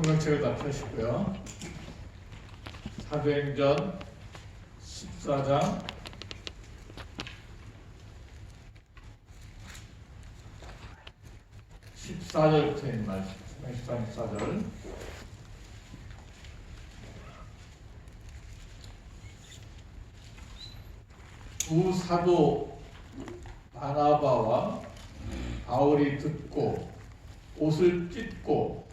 성경책을 다 펴시고요. 사도행전 14장 14절부터 있는 말씀. 14절. 두 사도 바나바와 바울이 듣고 옷을 찢고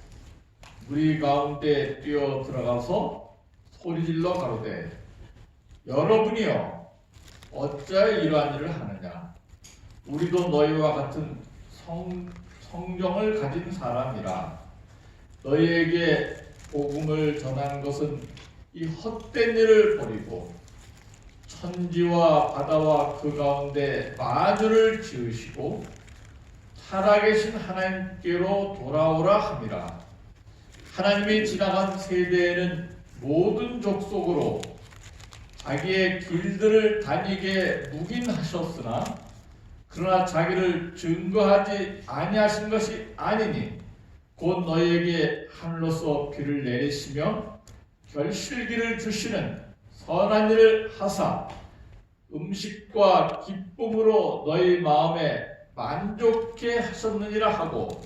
무리 가운데 뛰어 들어가서 소리질러 가로되 여러분이여 어찌하여 이러한 일을 하느냐. 우리도 너희와 같은 성령을 가진 사람이라. 너희에게 복음을 전하는 것은 이 헛된 일을 버리고 천지와 바다와 그 가운데 만유를 지으시고 살아계신 하나님께로 돌아오라 함이라. 하나님이 지나간 세대에는 모든 족속으로 자기의 길들을 다니게 묵인하셨으나 그러나 자기를 증거하지 아니하신 것이 아니니 곧 너희에게 하늘로서 비를 내리시며 결실기를 주시는 선한 일을 하사 음식과 기쁨으로 너희 마음에 만족해 하셨느니라 하고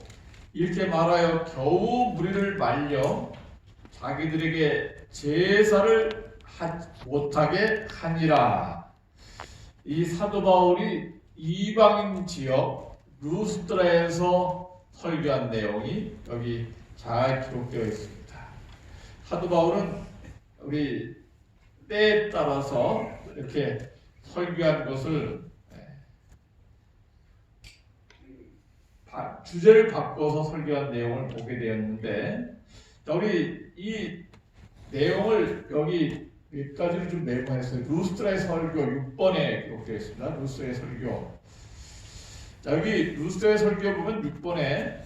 이렇게 말하여 겨우 무리를 말려 자기들에게 제사를 못하게 하니라. 이 사도 바울이 이방인 지역 루스드라에서 설교한 내용이 여기 잘 기록되어 있습니다. 사도 바울은 우리 때에 따라서 이렇게 설교한 것을 주제를 바꿔서 설교한 내용을 보게 되었는데, 우리 이 내용을 여기 몇 가지를 좀 메모했어요. 루스드라의 설교 6번에 기록되어 있습니다. 루스드라의 설교. 자, 여기 루스드라의 설교 보면 6번에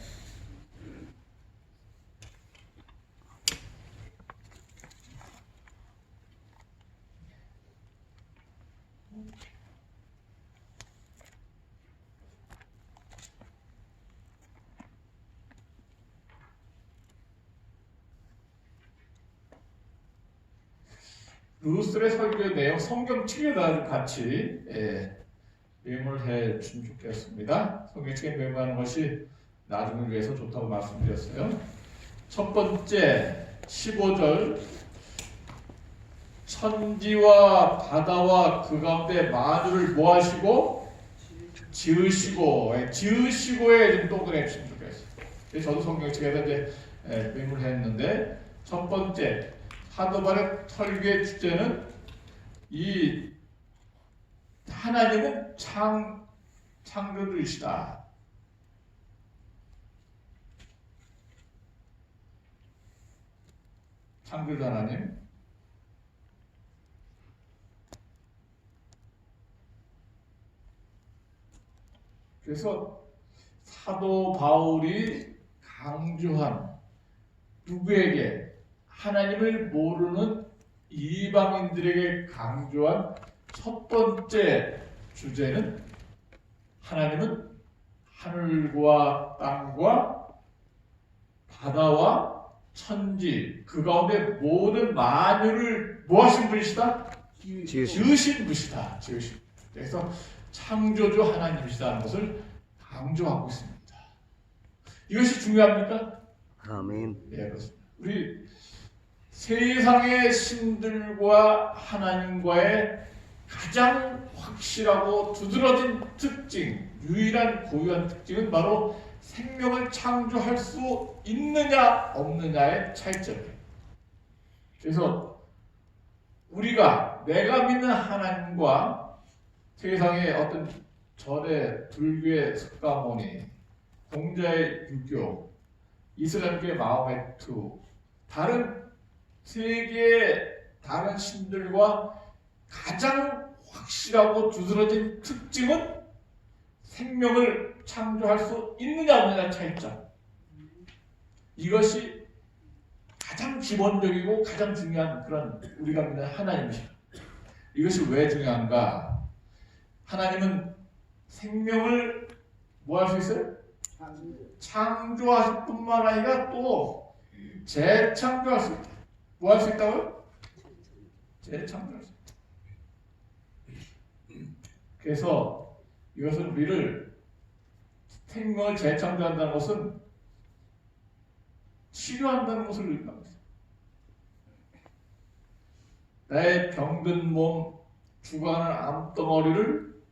루스드라의 설교 내용 성경책에다 같이 메모를 해 주면 좋겠습니다. 성경책에 메모하는 것이 나중을 위해서 좋다고 말씀드렸어요. 첫 번째 15절 천지와 바다와 그 가운데 만유를 뭐 하시고? 지으시고에 좀 동그랗게 주시면 좋겠어요. 저도 성경책에다 이제 메모를 했는데, 첫 번째 사도 바울의 설교의 주제는 이 하나님은 창조주이시다. 창조주 하나님. 그래서 사도 바울이 강조한 누구에게? 하나님을 모르는 이방인들에게 강조한 첫 번째 주제는 하나님은 하늘과 땅과 바다와 천지 그 가운데 모든 만유를 뭐 하신 분이시다? 지으신 분이시다. 그래서 창조주 하나님이시다는 것을 강조하고 있습니다. 이것이 중요합니까? 아멘. 네, 그렇습니다. 우리 세상의 신들과 하나님과의 가장 확실하고 두드러진 특징, 유일한 고유한 특징은 바로 생명을 창조할 수 있느냐 없느냐의 차이점이에요. 그래서 내가 믿는 하나님과 세상의 어떤 절의 불교의 석가모니, 공자의 유교, 이슬람교의 마호메트, 다른 세계의 다른 신들과 가장 확실하고 두드러진 특징은 생명을 창조할 수 있느냐 없느냐 차이점. 이것이 가장 기본적이고 가장 중요한 그런 우리가 믿는 하나님이십니다. 이것이 왜 중요한가? 하나님은 생명을 뭐 할 수 있어요? 창조하실 뿐만 아니라 또 재창조할 수 있다. 뭐 할 수 있다고요? 재창조할 수 있다. 그래서 이것은 우리를 생명을 재창조한다는 것은 치료한다는 것을 의미하고 있어요. 나의 병든 몸, 죽어가는 암덩어리를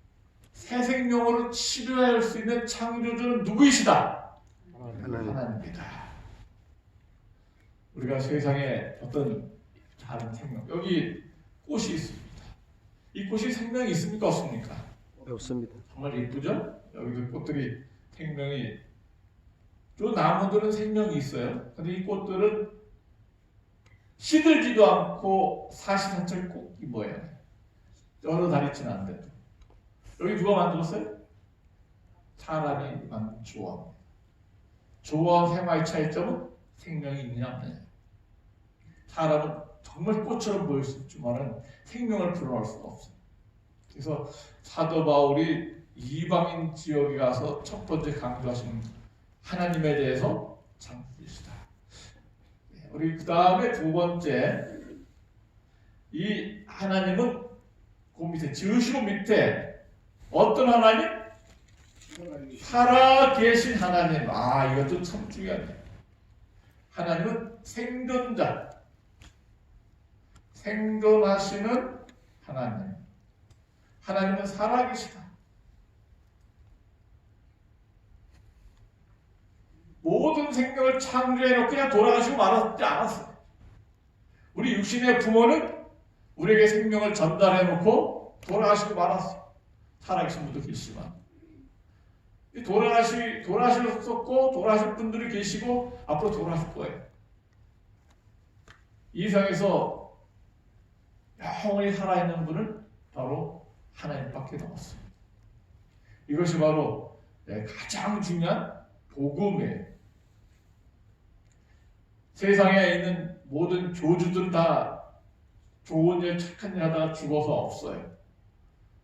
새 생명으로 치료할 수 있는 창조주는 누구이시다? 하나님이다. 우리가 세상에 어떤 다른 생명, 여기 꽃이 있습니다. 이 꽃이 생명이 있습니까? 없습니까? 없습니다. 정말 예쁘죠? 여기도 꽃들이 생명이, 또 나무들은 생명이 있어요. 근데 이 꽃들은 시들지도 않고 사시사철 꽃이 뭐예요? 여러 달 있지는 않는데. 여기 누가 만들었어요? 사람이 만든 조화. 조화와 생화의 차이점은 생명이 있느냐 없느냐. 사람은 정말 꽃처럼 보일 수 있지만 생명을 불어넣을 수가 없어요. 그래서 사도 바울이 이방인 지역에 가서 첫 번째 강조하시는 하나님에 대해서 창조주시다. 우리 그 다음에 두 번째, 이 하나님은 그 밑에 지으시고 밑에 어떤 하나님? 살아계신 하나님. 아, 이것도 참 중요하네. 하나님은 생존자, 생존하시는 하나님. 하나님은 살아계시다. 모든 생명을 창조해놓고 그냥 돌아가시고 말았지 않았어요. 우리 육신의 부모는 우리에게 생명을 전달해놓고 돌아가시고 말았어요. 살아계신 분도 계시지만 돌아가셨었고 돌아가실 분들이 계시고 앞으로 돌아가실 거예요. 이 세상에서 영원히 살아있는 분은 바로 하나님밖에 없습니다. 이것이 바로 가장 중요한 복음이에요. 세상에 있는 모든 교주들은 다 좋은 일, 착한 일 하다가 죽어서 없어요.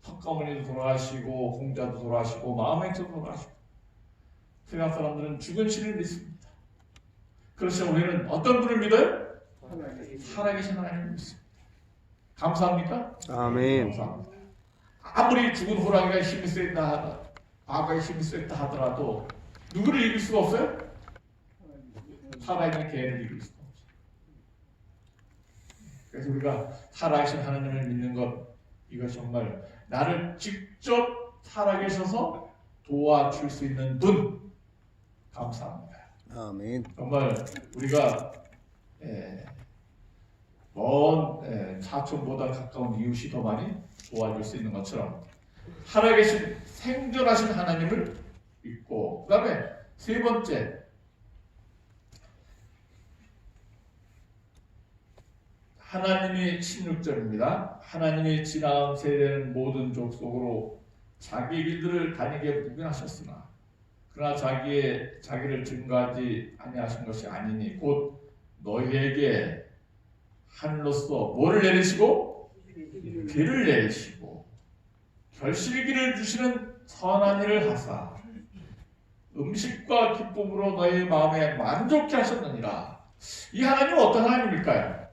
석가모니도 돌아가시고 공자도 돌아가시고 마음행도 돌아가시고 세상 사람들은 죽은 신을 믿습니다. 그렇지만 우리는 어떤 분을 믿어요? 살아계신 하나님을 믿습니다. 감사합니까? 아멘. 감사합니다. 아무리 죽은 호랑이가 힘이 세다 하다, 과거에 힘이 세다 하더라도 누구를 이길 수가 없어요? 살아있는 개를 이길 수가 없어요. 그래서 우리가 살아계신 하나님을 믿는 것, 이거 정말 나를 직접 살아계셔서 도와줄 수 있는 분, 감사합니다. 아멘. 정말 우리가 먼 사촌보다 가까운 이웃이 더 많이 도와줄 수 있는 것처럼 살아계신 생존하신 하나님을 믿고, 그 다음에 세 번째, 하나님이 16절입니다. 하나님이 지나온 세대는 모든 족속으로 자기 길들을 다니게 묵인하셨으나 그러나 자기를 증거하지 아니하신 것이 아니니 곧 너희에게 하늘로서 뭐를 내리시고 비를 내리시고 결실기를 주시는 선한 일을 하사 음식과 기쁨으로 너희 마음에 만족케 하셨느니라. 이 하나님은 어떤 하나님일까요?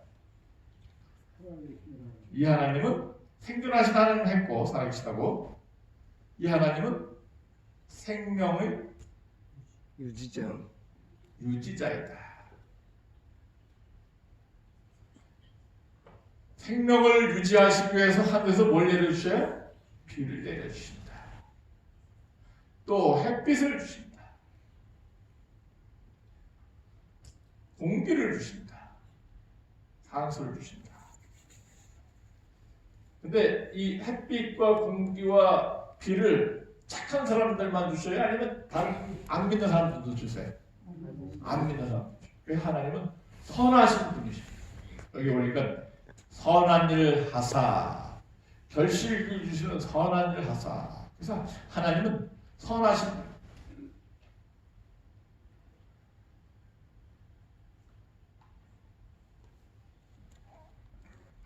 이 하나님은 생존하신 하나님을 했고 살아계시다고. 이 하나님은 생명의 유지자이다. 생명을 유지하시기 위해서 하늘에서 뭘 내려주셔요? 비를 내려주신다. 또 햇빛을 주신다. 공기를 주신다. 산소를 주신다. 근데 이 햇빛과 공기와 비를 착한 사람들만 주셔요? 아니면 다른 안 믿는 사람들도 주세요? 안 믿는 사람들. 그래서 하나님은 선하신 분이십니다. 여기 보니까 선한 일을 하사, 결실을 주시는 선한 일을 하사. 그래서 하나님은 선하신 분.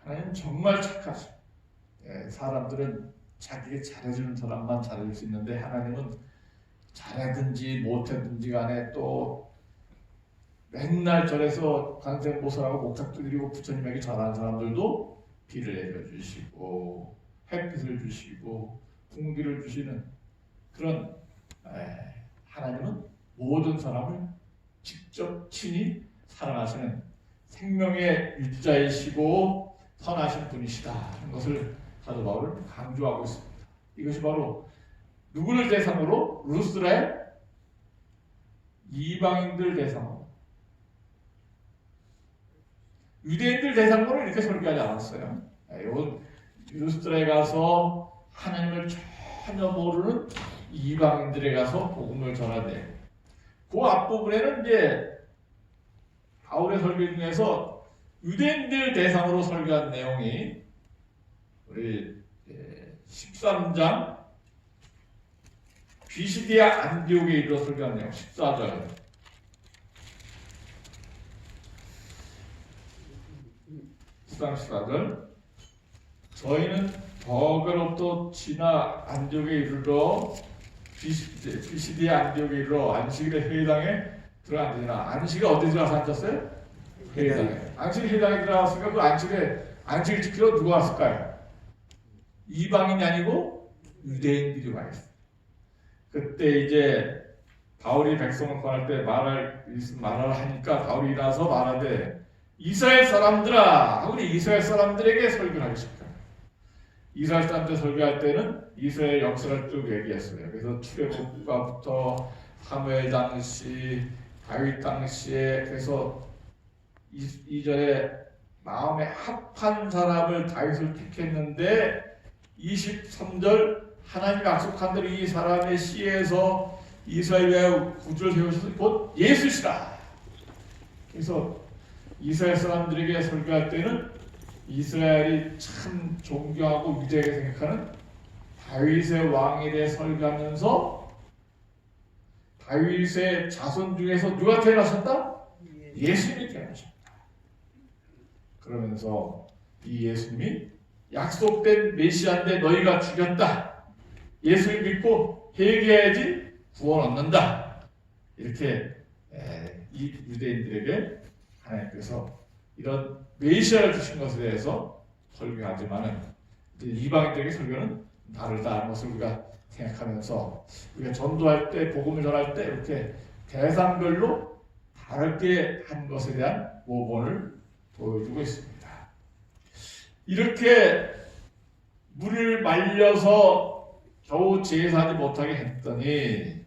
하나님은 정말 착하십니다. 사람들은 자기가 잘해주는 사람만 잘해줄 수 있는데 하나님은 잘하든지 못하든지 간에 또 맨날 절에서 관세음보살하고 목탁도 드리고 부처님에게 절하는 사람들도 비를 내려주시고 햇빛을 주시고 공기를 주시는 그런 하나님은 모든 사람을 직접 친히 사랑하시는 생명의 일자이시고 선하신 분이시다 하는 것을 사도 바울은 강조하고 있습니다. 이것이 바로 누구를 대상으로? 루스드라의 이방인들 대상으로, 유대인들 대상으로 이렇게 설교하지 않았어요. 이건 루스드라에 가서 하나님을 전혀 모르는 이방인들에 가서 복음을 전하대요. 그 앞부분에는 이제 바울의 설교 중에서 유대인들 대상으로 설교한 내용이 우리 13장 비시디아 안디옥에 이르러 설교한 내용 14절. 저희는 버그로부터 지나 안디옥에 이르러 비시디아 안디옥에 이르러 안식일에 회당에 들어앉으나, 안식일 어디 들어가서 앉았어요? 회당에. 안식일 회당에 들어갔으니까 그 안식일 지키러 누가 왔을까요? 이방인이 아니고 유대인들이 와 있어요. 그때 이제 바울이 백성을 권할 때 말을 하니까 바울이 일어나서 말하되 이스라엘 사람들아 하고 이스라엘 사람들에게 설교를 하기 시작합니다. 이스라엘 사람들 설교할 때는 이스라엘 역사를 쭉 얘기했어요. 그래서 출애굽과부터 사무엘 당시, 다윗 당시에, 그래서 2절에 마음에 합한 사람을 다윗을 택했는데 23절 하나님이 약속한 대로 이 사람의 씨에서 이스라엘의 구주를 세우셔서 곧 예수시다. 그래서 이스라엘 사람들에게 설교할 때는 이스라엘이 참 존경하고 위대하게 생각하는 다윗의 왕에 대해 설교하면서 다윗의 자손 중에서 누가 태어나셨다? 예수님이 태어나셨다. 그러면서 이 예수님이 약속된 메시아인데 너희가 죽였다. 예수를 믿고 회개해야지 구원 얻는다. 이렇게 이 유대인들에게 하나님께서 이런 메시아를 주신 것에 대해서 설교하지만은 이방인들에게 설교는 다르다는 것을 우리가 생각하면서 우리가 전도할 때, 복음을 전할 때 이렇게 대상별로 다르게 한 것에 대한 모본을 보여주고 있습니다. 이렇게 물을 말려서 겨우 제사하지 못하게 했더니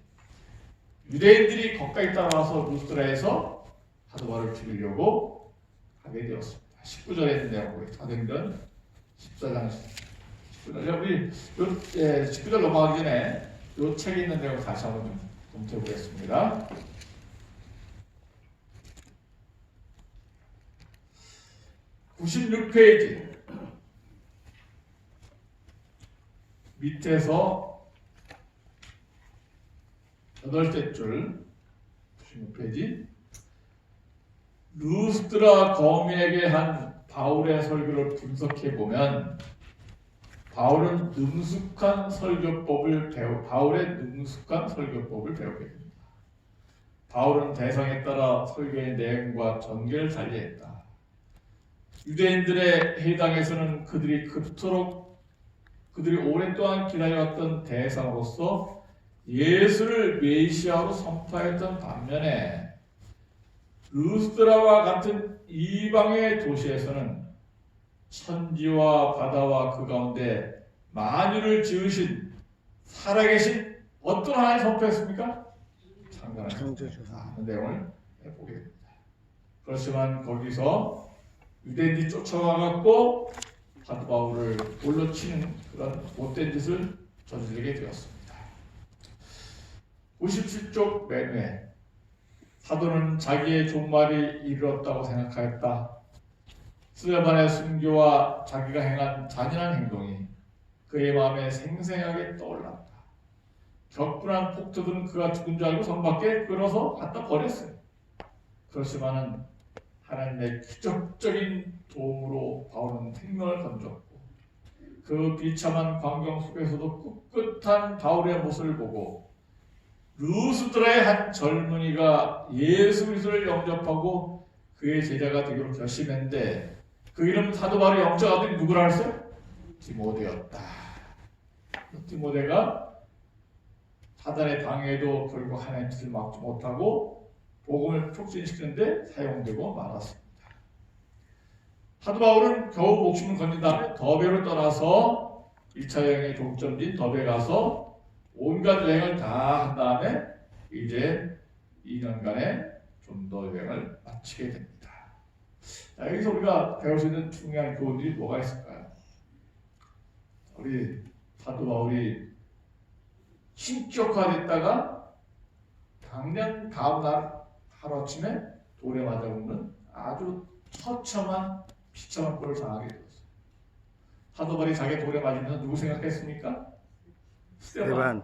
유대인들이 거기까지 따라와서 루스드라에서 사도 바울을 죽이려고 하게 되었습니다. 19절에 있는 내용으로 사도행전 14장 19절. 우리 19절 넘어가기 전에 이 책에 있는 내용 다시 한번 좀 검토해 보겠습니다. (96페이지) 밑에서 8째 줄 96페이지 루스드라 거민에게 한 바울의 설교를 분석해 보면 바울의 능숙한 설교법을 배우게 됩니다. 바울은 대상에 따라 설교의 내용과 전개를 달리했다. 유대인들의 회당에서는 그들이 오랫동안 기다려왔던 대상으로서 예수를 메시아로 선포했던 반면에 루스드라와 같은 이방의 도시에서는 천지와 바다와 그 가운데 만유를 지으신 살아계신 어떤 하나님 선포했습니까? 창조하는 내용을 보게 됩니다. 그렇지만 거기서 유대인들이 쫓아와갖고 사도 바울을 돌로 치는 그런 못된 짓을 저지르게 되었습니다. 57쪽 맨 위에 사도는 자기의 종말이 이르렀다고 생각하였다. 스데반의 순교와 자기가 행한 잔인한 행동이 그의 마음에 생생하게 떠올랐다. 격분한 폭도들은 그가 죽은 줄 알고 성 밖에 끌어서 갖다 버렸어요. 그렇지만은 하나님의 기적적인 도움으로 바울은 생명을 건졌고 그 비참한 광경 속에서도 꿋꿋한 바울의 모습을 보고 루스드라의 한 젊은이가 예수 그리스도를 영접하고 그의 제자가 되기로 결심했는데 그 이름 사도 바울의 영적 아들이 누구라 했어요? 디모데였다. 디모데가 사단의 방해도 결국 하나님의 뜻을 막지 못하고 복음을 촉진시키는데 사용되고 말았습니다. 사도 바울은 겨우 목숨을 건진 다음에 더베로 떠나서 1차 여행의 종점지인 더베 가서 온갖 여행을 다 한 다음에 이제 2년간의 좀 더 여행을 마치게 됩니다. 자, 여기서 우리가 배울 수 있는 중요한 교훈들이 뭐가 있을까요? 우리 사도 바울이 신격화됐다가 당장 다음날 하루아침에 돌에 맞아 죽는 아주 처참한 비참한 꼴을 당하게 되었어요. 사도 바울이 자기 돌에 맞으면서 누구 생각했습니까? 스데반.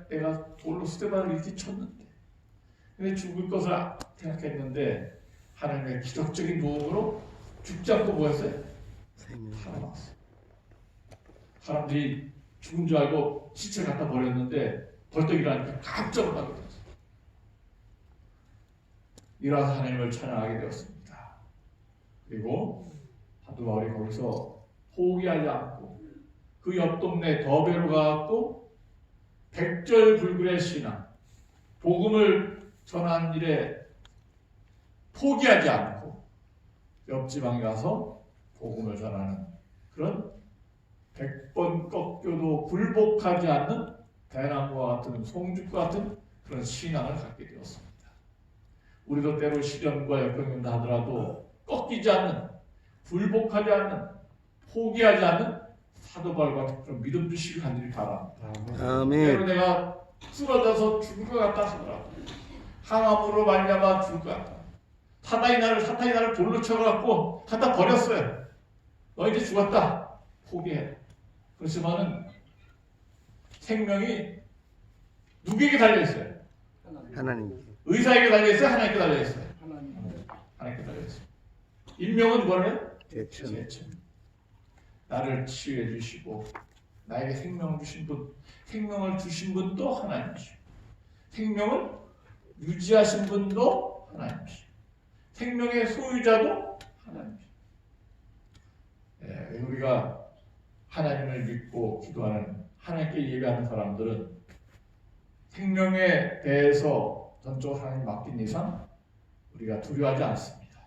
내가 돌로 스데반을 이렇게 쳤는데 근데 죽을 것을 생각했는데 하나님의 기적적인 도움으로 죽지 않고 뭐였어요? 살아났어요. 사람들이 죽은 줄 알고 시체를 갖다 버렸는데 벌떡 일어나니까 깜짝 놀라게 되었어요. 일어나서 하나님을 찬양하게 되었습니다. 그리고 사도 바울이 거기서 포기하지 않고 그 옆 동네 더베로 가고 백절불굴의 신앙, 복음을 전하는 일에 포기하지 않고 옆지방에 가서 복음을 전하는 그런 100번 꺾여도 굴복하지 않는 대나무와 같은 송죽과 같은 그런 신앙을 갖게 되었습니다. 우리도 때로 시련과 역경이 하더라도 꺾이지 않는, 굴복하지 않는, 포기하지 않는 사도 바울 같은 그런 믿음 주시길 간절히 바랍니다. 아멘. 때로 내가 쓰러져서 죽을 것 같다 하더라도 항암으로 말미암아 죽을 것 같다. 사탄이 나를 돌로 쳐갖고 갖다 버렸어요. 너 이제 죽었다. 포기해. 그렇지만은 생명이 누구에게 달려있어요? 하나님. 의사에게 달려있어요? 하나님께 달려있어요? 하나님께 달려있어요. 인명은 뭐를 해요? 제천. 나를 치유해 주시고 나에게 생명을 주신 분, 생명을 주신 분도 하나님이시고 생명을 유지하신 분도 하나님이시고 생명의 소유자도 하나님이시고 우리가 하나님을 믿고 기도하는 하나님께 예배하는 사람들은 생명에 대해서 전적으로 하나님 맡긴 이상 우리가 두려워하지 않습니다.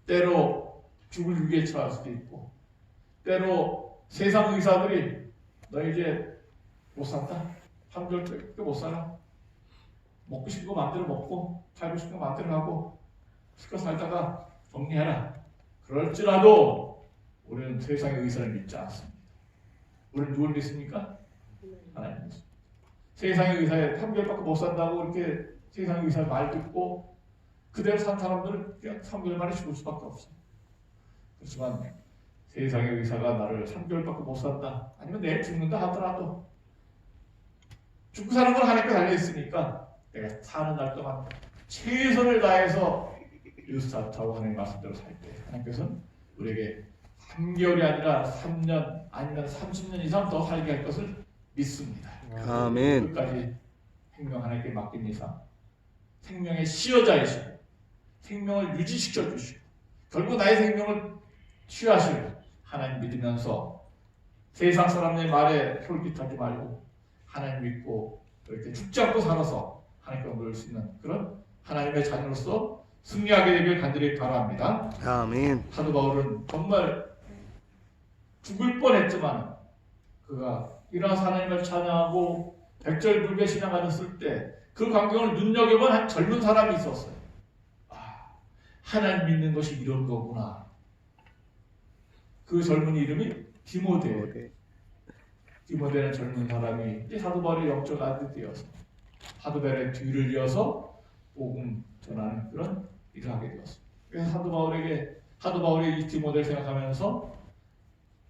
때로 죽을 위기에 처할 수도 있고 때로 세상 의사들이 너 이제 못 산다. 3개월밖에 못 살아. 먹고 싶은 거 마음대로 먹고 살고 싶은 거 마음대로 하고 실컷 살다가 정리해라. 그럴지라도 우리는 세상의 의사를 믿지 않습니다. 우리는 누굴 믿습니까? 하나님 믿습니다. 세상의 의사에 3개월밖에 못 산다고 이렇게 세상의 의사의 말 듣고 그대로 산 사람들은 그냥 3개월 만에 죽을 수밖에 없어요. 그렇지만 세상의 의사가 나를 3개월밖에 못 산다 아니면 내일 죽는다 하더라도 죽고 사는 건 하나님께 달려있으니까 내가 사는 날 동안 최선을 다해서 뉴스타트하고 하나님 말씀대로 살 때 하나님께서는 우리에게 3개월이 아니라 3년 아니면 30년 이상 더 살게 할 것을 믿습니다. 아멘. 끝까지 생명 하나님께 맡긴 이상 생명의 시여자이시고 생명을 유지시켜 주시고 결국 나의 생명을 취하시고 하나님 믿으면서 세상 사람의 말에 솔깃하지 말고 하나님 믿고 이렇게 죽지 않고 살아서 하나님께 누릴 수 있는 그런 하나님의 자녀로서 승리하게 되길 간절히 바랍니다. 아멘. 사도 바울은 정말 죽을 뻔했지만 그가 일어나서 하나님을 찬양하고 백절불배 신앙 가졌을 때 그 광경을 눈여겨본 한 젊은 사람이 있었어요. 하나님 믿는 것이 이런 거구나. 그 젊은 이름이 디모데. 디모데는 젊은 사람이 이제 사도 바울의 영적 아들이 되어서 사도 바울의 뒤를 이어서 복음 전하는 그런 일을 하게 되었습니다. 그래서 사도 바울이 이 디모데를 생각하면서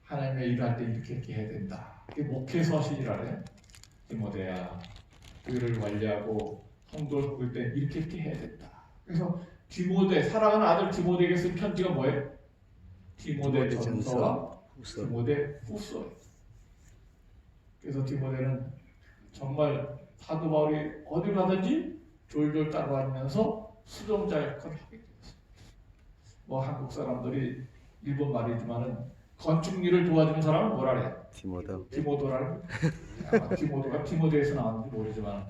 하나님의 일을 할 때 이렇게 해야 된다. 이게 목회서 하시니라래. 디모데야, 교회를 관리하고 성도를 돕을 때 이렇게 해야 된다. 그래서 디모데, 사랑하는 아들 디모데에게 쓴 편지가 뭐예요? 디모데 전서와 디모데 후서예요. 그래서 디모데는 정말 사도 바울이 어디 가든지 졸졸 따라다니면서 수종자 역할을 하게 되었습니다. 뭐 한국 사람들이 일본 말이지만은 건축 일을 도와주는 사람은 뭐라 그래요? 디모데. 디모도라는 아마 디모도가 디모데에서 나왔는지 모르지만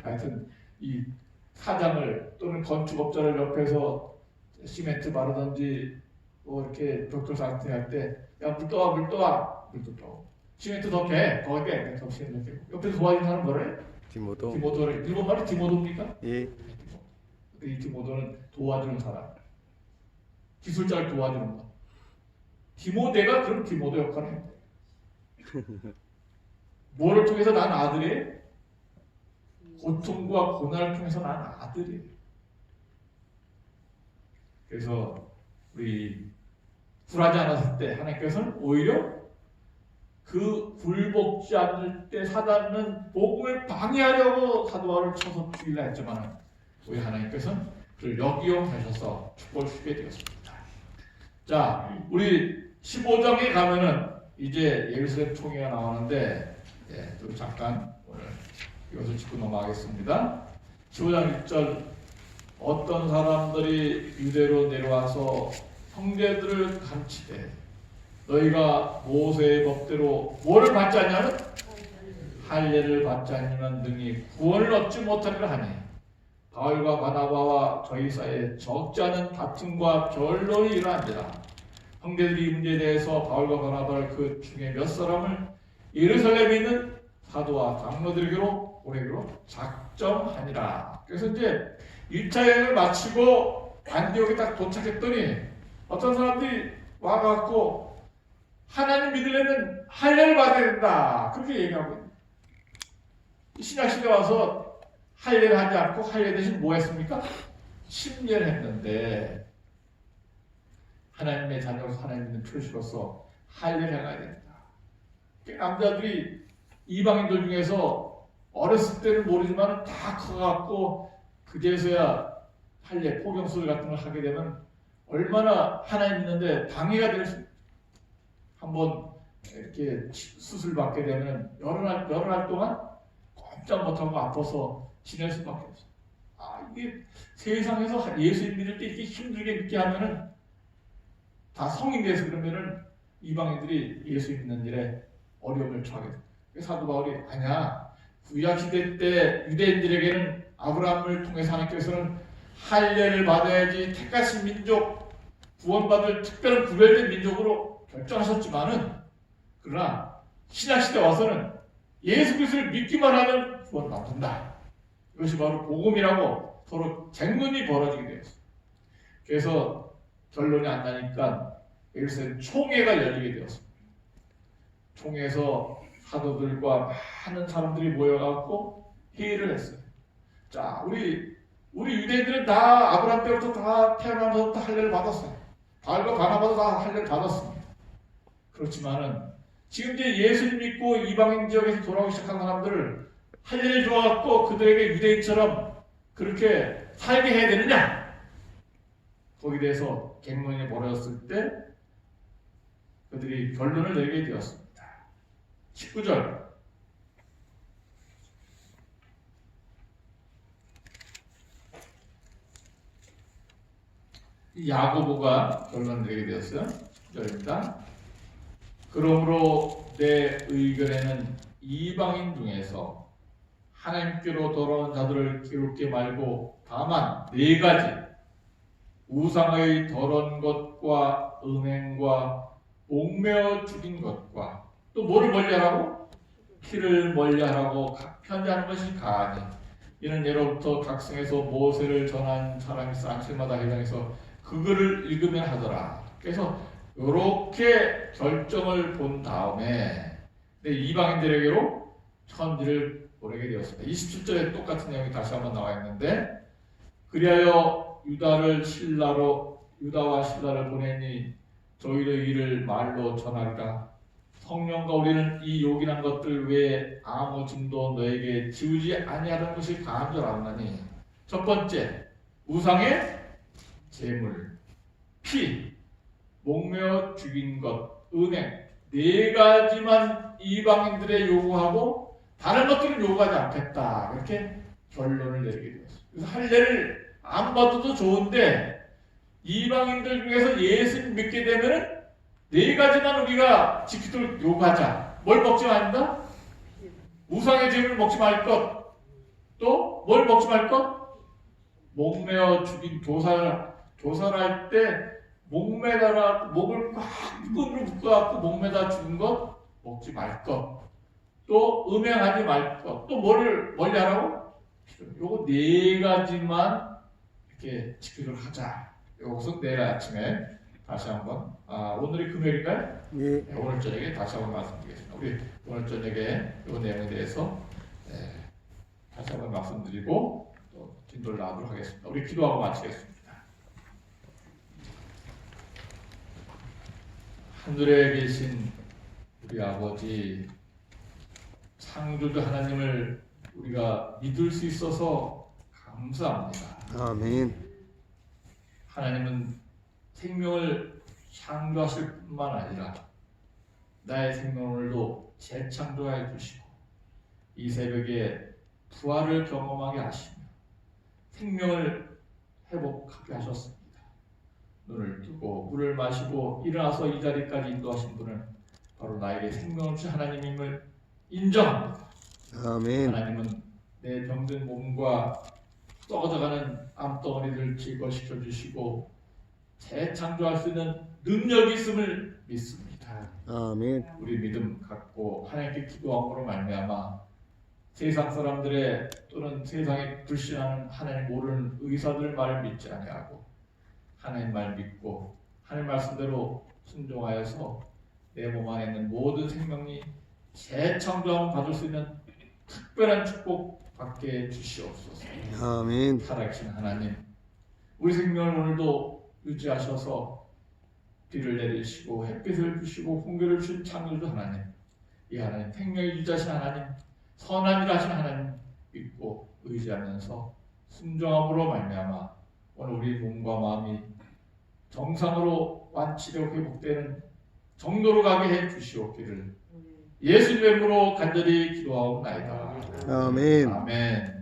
하여튼 이 사장을 또는 건축업자를 옆에서 시멘트 바르든지 뭐 이렇게 벽돌 상태 할 때 야 물 떠와 물 떠와 물도 떠 시멘트 더 빼 더 시멘트 더 옆에서 도와주는 사람 뭐래? 디모도. 디모도를 일본 말이 디모도입니까? 예. 이 디모도는 도와주는 사람 기술자를 도와주는 것 디모데가 그런 디모도 역할을 합니다. 뭐를 통해서 난 아들이에요? 고통과 고난을 통해서 난 아들이에요. 그래서 우리 굴하지 않았을 때 하나님께서는 오히려 그 굴복지 않을 때 사단은 복음을 방해하려고 사도 바울을 쳐서 죽이려 했지만 오히려 하나님께서는 그를 역이용하셔서 축복을 주게 되었습니다. 자, 우리 15장에 가면은 이제 예루살렘 총회가 나오는데 또 잠깐 오늘 이것을 짚고 넘어가겠습니다. 15장 1절 어떤 사람들이 유대로 내려와서 형제들을 감치되 너희가 모세의 법대로 뭐를 받지 않냐면 할례를 받지 않으면 능히 구원을 얻지 못하리라 하니 바울과 바나바와 저희 사이에 적지 않은 다툼과 변론이 일어난지라. 형제들이 이 문제에 대해서 바울과 바나바를 그 중에 몇 사람을 예루살렘에 있는 사도와 장로들에게로 보내기로 작정하니라. 그래서 이제 1차 여행을 마치고 안디옥에 딱 도착했더니 어떤 사람들이 와갖고 하나님 믿으려면 할례를 받아야 된다 그렇게 얘기하고 있는 신약시대 와서 할례를 하지 않고 할례 대신 뭐 했습니까? 침례를 했는데 하나님의 자녀로서 하나님 믿는 표시로서 할례를 해가야 된다. 남자들이 이방인들 중에서 어렸을 때는 모르지만 다 커갖고 그제서야 할례, 포경술 같은 걸 하게 되면 얼마나 하나님 믿는데 방해가 될 수 있습니다. 한번 이렇게 수술 받게 되면 여러 날 동안 꼼짝 못하고 아파서 지낼 수밖에 없어요. 이게 세상에서 예수 믿을 때 이렇게 힘들게 믿게 하면은 다 성인 돼서 그러면은 이방인들이 예수 믿는 일에 어려움을 처하게 됩니다. 사도 바울이 아니야. 구약 시대 때 유대인들에게는 아브라함을 통해서 하나님께서는 할례를 받아야지 택하신 민족, 구원받을 특별한 구별된 민족으로 결정하셨지만은 그러나 신약시대 와서는 예수 그리스도를 믿기만 하면 구원받는다. 이것이 바로 복음이라고 서로 쟁론이 벌어지게 되었어요. 그래서 결론이 안 나니까 예루살렘 총회가 열리게 되었습니다. 총회에서 사도들과 많은 사람들이 모여갖고 회의를 했어요. 자, 우리 유대인들은 다 아브라함 때부터 다 태어나면서부터 할례를 받았어요. 바울과 바나바도 다 할례를 받았습니다. 그렇지만은 지금 이제 예수를 믿고 이방인 지역에서 돌아오기 시작한 사람들을 할례를 줘갖고 그들에게 유대인처럼 그렇게 살게 해야 되느냐? 거기에 대해서 갱론이 벌어졌을 때 그들이 결론을 내리게 되었습니다. 19절 야고보가 결론을 내리게 되었어요. 10절입니다. 그러므로 내 의견에는 이방인 중에서 하나님께로 돌아온 자들을 괴롭게 말고 다만 4가지 우상의 더러운 것과 음행과 목매어 죽인 것과 또 뭐를 멀리하라고? 피를 멀리하라고 편지하는 것이 가하니 이는 예로부터 각성에서 모세를 전한 사람이 아침마다 회당에서 그 글을 읽으면 하더라. 그래서 이렇게 결정을 본 다음에 이방인들에게로 편지를 보내게 되었습니다. 27절에 똑같은 내용이 다시 한번 나와 있는데 그리하여 유다와 신라를 보내니 저희의 일을 말로 전하리라. 성령과 우리는 이 요긴한 것들 외에 아무 짐도 너에게 지우지 아니하던 것이 강한 줄 알았나니 첫 번째 우상의 재물, 피, 목매어 죽인 것, 은행 4가지만 이방인들의 요구하고 다른 것들은 요구하지 않겠다. 이렇게 결론을 내리게 되었어요. 그래서 할례를 안 받아도 좋은데 이방인들 중에서 예수님 믿게 되면은 네 가지만 우리가 지키도록 요구하자. 뭘 먹지 말다? 우상의 제물을 먹지 말 것. 또 뭘 먹지 말 것? 목매어 죽인 조살할 때 목매다라 목을 꽉 끈으로 묶어갖고 목매다 죽은 것 먹지 말 것. 또 음행하지 말 것. 또 뭐를 멀리 하라고? 요거 네 가지만 이렇게 지키도록 하자. 요것은 내일 아침에 다시 한번 오늘이 금요일인가요? 예. 네, 오늘 저녁에 다시 한번 말씀드리겠습니다. 우리 오늘 저녁에 이 내용에 대해서 다시 한번 말씀드리고 또 진도를 나가도록 하겠습니다. 우리 기도하고 마치겠습니다. 하늘에 계신 우리 아버지 창조주 하나님을 우리가 믿을 수 있어서 감사합니다. 아멘. 하나님은 생명을 창조하실 뿐만 아니라 나의 생명을도 재창조해 주시고 이 새벽에 부활을 경험하게 하시며 생명을 회복하게 하셨습니다. 눈을 뜨고 물을 마시고 일어나서 이 자리까지 인도하신 분은 바로 나에게 생명을 주신 하나님임을 인정합니다. 아멘. 하나님은 내 병든 몸과 썩어져가는 암덩어리를 제거시켜 주시고 재창조할 수 있는 능력이 있음을 믿습니다. 아멘. 우리 믿음 갖고 하나님께 기도함으로 말미암아 세상 사람들의 또는 세상에 불신하는 하나님 모르는 의사들 말을 믿지 아니하고 하나님 말 믿고 하나님 말씀대로 순종하여서 내 몸 안에 있는 모든 생명이 재창조함을 받을 수 있는 특별한 축복 받게 주시옵소서. 아멘. 살아계신 하나님, 우리 생명을 오늘도 유지하셔서 비를 내리시고 햇빛을 주시고 홍교를 주신 창조주 하나님, 이 하나님 생명을 유지하신 하나님, 선한 일 하신 하나님 믿고 의지하면서 순종함으로 말미암아 오늘 우리 몸과 마음이 정상으로 완치되고 회복되는 정도로 가게 해 주시옵기를 예수님의 이름으로 간절히 기도하옵나이다. 아멘. 아멘.